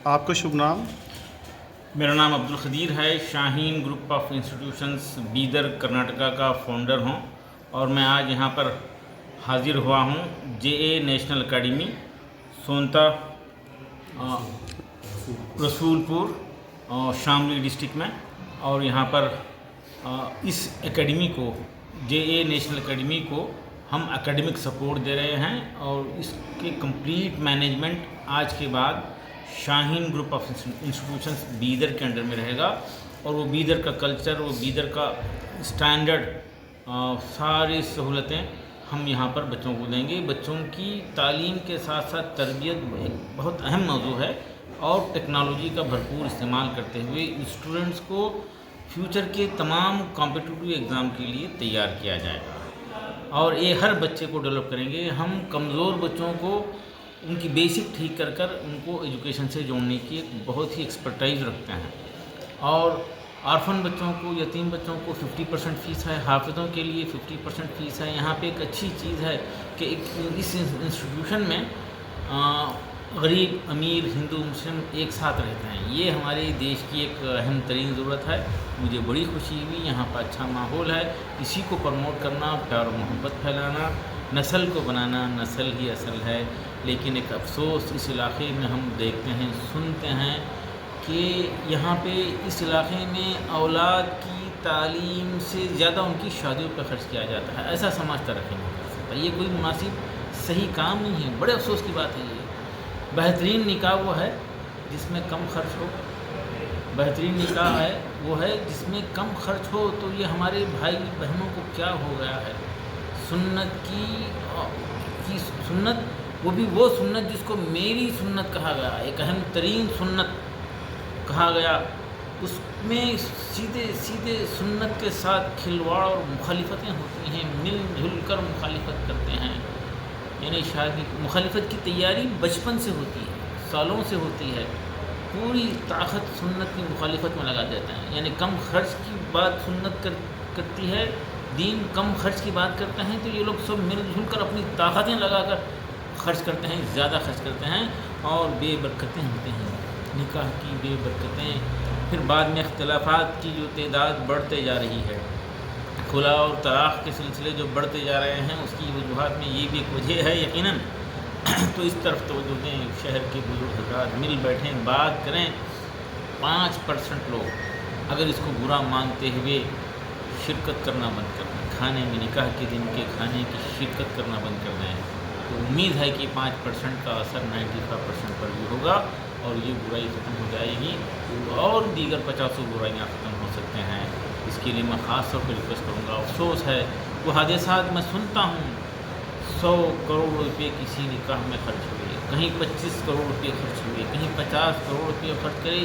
آپ کا شبھ نام؟ میرا نام عبدالقدیر ہے، Shaheen group of institutions Bidar Karnataka کا فاؤنڈر ہوں، اور میں آج یہاں پر حاضر ہوا ہوں جے اے نیشنل اکیڈمی سونتا رسول پور شاملی ڈسٹرکٹ میں. اور یہاں پر اس اکیڈمی کو، جے اے نیشنل اکیڈمی کو ہم اکیڈمک سپورٹ دے رہے ہیں، اور اس کے کمپلیٹ مینجمنٹ آج کے بعد شاہین گروپ آف انسٹیٹیوشنز بیدر کے انڈر میں رہے گا. اور وہ بیدر کا کلچر، وہ بیدر کا اسٹینڈرڈ، ساری سہولتیں ہم یہاں پر بچوں کو دیں گے. بچوں کی تعلیم کے ساتھ ساتھ تربیت ایک بہت اہم موضوع ہے، اور ٹیکنالوجی کا بھرپور استعمال کرتے ہوئے اسٹوڈنٹس کو فیوچر کے تمام کمپیٹیٹیو ایگزام کے لیے تیار کیا جائے گا. اور یہ ہر بچے کو ڈیولپ کریں گے. ہم کمزور بچوں کو ان کی بیسک ٹھیک کر کر ان کو ایجوکیشن سے جوڑنے کی ایک بہت ہی ایکسپرٹائز رکھتے ہیں. اور آرفن بچوں کو، یتیم بچوں کو 50% فیس ہے، حافظوں کے لیے 50% فیس ہے. یہاں پہ ایک اچھی چیز ہے کہ اس انسٹیٹیوشن میں غریب امیر ہندو مسلم ایک ساتھ رہتے ہیں. یہ ہمارے دیش کی ایک اہم ترین ضرورت ہے. مجھے بڑی خوشی ہوئی. یہاں پر اچھا ماحول ہے. اسی کو پروموٹ کرنا، پیار و محبت پھیلانا، نسل کو بنانا. نسل ہی اصل ہے. لیکن ایک افسوس اس علاقے میں ہم دیکھتے ہیں، سنتے ہیں کہ یہاں پہ اس علاقے میں اولاد کی تعلیم سے زیادہ ان کی شادیوں پہ خرچ کیا جاتا ہے. ایسا سماج ترقی نہیں کر سکتا. یہ کوئی مناسب صحیح کام نہیں ہے. بڑے افسوس کی بات ہے. یہ بہترین نکاح وہ ہے جس میں کم خرچ ہو. بہترین نکاح ہے وہ ہے جس میں کم خرچ ہو. تو یہ ہمارے بھائی بہنوں کو کیا ہو گیا ہے؟ سنت کی سنت، وہ بھی وہ سنت جس کو میری سنت کہا گیا، ایک اہم ترین سنت کہا گیا، اس میں سیدھے سیدھے سنت کے ساتھ کھلواڑ اور مخالفتیں ہوتی ہیں. مل جل کر مخالفت کرتے ہیں. یعنی شادی مخالفت کی تیاری بچپن سے ہوتی ہے، سالوں سے ہوتی ہے. پوری طاقت سنت کی مخالفت میں لگا دیتے ہیں. یعنی کم خرچ کی بات سنت کرتی ہے، دین کم خرچ کی بات کرتے ہیں. تو یہ لوگ سب مل جل کر اپنی طاقتیں لگا کر خرچ کرتے ہیں، زیادہ خرچ کرتے ہیں، اور بے برکتیں ہوتے ہیں. نکاح کی بے برکتیں. پھر بعد میں اختلافات کی جو تعداد بڑھتے جا رہی ہے، خلا اور طلاق کے سلسلے جو بڑھتے جا رہے ہیں، اس کی وجوہات میں یہ بھی ایک وجہ ہے یقیناً. تو اس طرف توجہ دیں. شہر کے بزرگ حضرات مل بیٹھیں، بات کریں. 5% لوگ اگر اس کو برا مانتے ہوئے شرکت کرنا بند کر دیں، کھانے میں نکاح کے دن کے کھانے کی شرکت کرنا بند کر دیں، تو امید ہے کہ 5% کا اثر 95% پر بھی ہوگا، اور یہ برائی ختم ہو جائے گی، اور دیگر 50 برائیاں ختم ہو سکتے ہیں. اس کے لیے میں خاص طور پہ ریکویسٹ کروں گا. افسوس ہے وہ حادثات میں سنتا ہوں. 100 کروڑ روپے کسی نکاح میں خرچ ہوئے، کہیں 25 کروڑ روپے خرچ ہوئے، کہیں 50 کروڑ روپے خرچ کرے.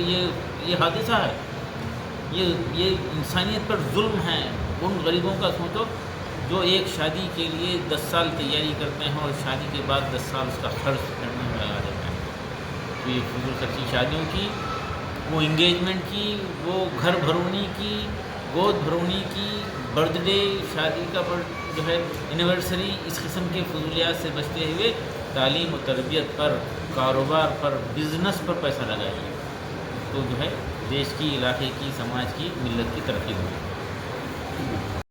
یہ حادثہ ہے. یہ انسانیت پر ظلم ہے. ان غریبوں کا سوچو جو ایک شادی کے لیے 10 سال تیاری کرتے ہیں، اور شادی کے بعد 10 سال اس کا خرچ کرنے میں لگا دیتے ہیں. تو یہ فضول خرچی شادیوں کی، وہ انگیجمنٹ کی، وہ گھر بھرونی کی، گود بھرونی کی، برتھ ڈے، شادی کا جو ہے اینیورسری، اس قسم کے فضولیات سے بچتے ہوئے تعلیم و تربیت پر، کاروبار پر، بزنس پر پیسہ لگائیے. تو جو ہے دیش کی، علاقے کی، سماج کی، ملت کی ترقی ہوگی.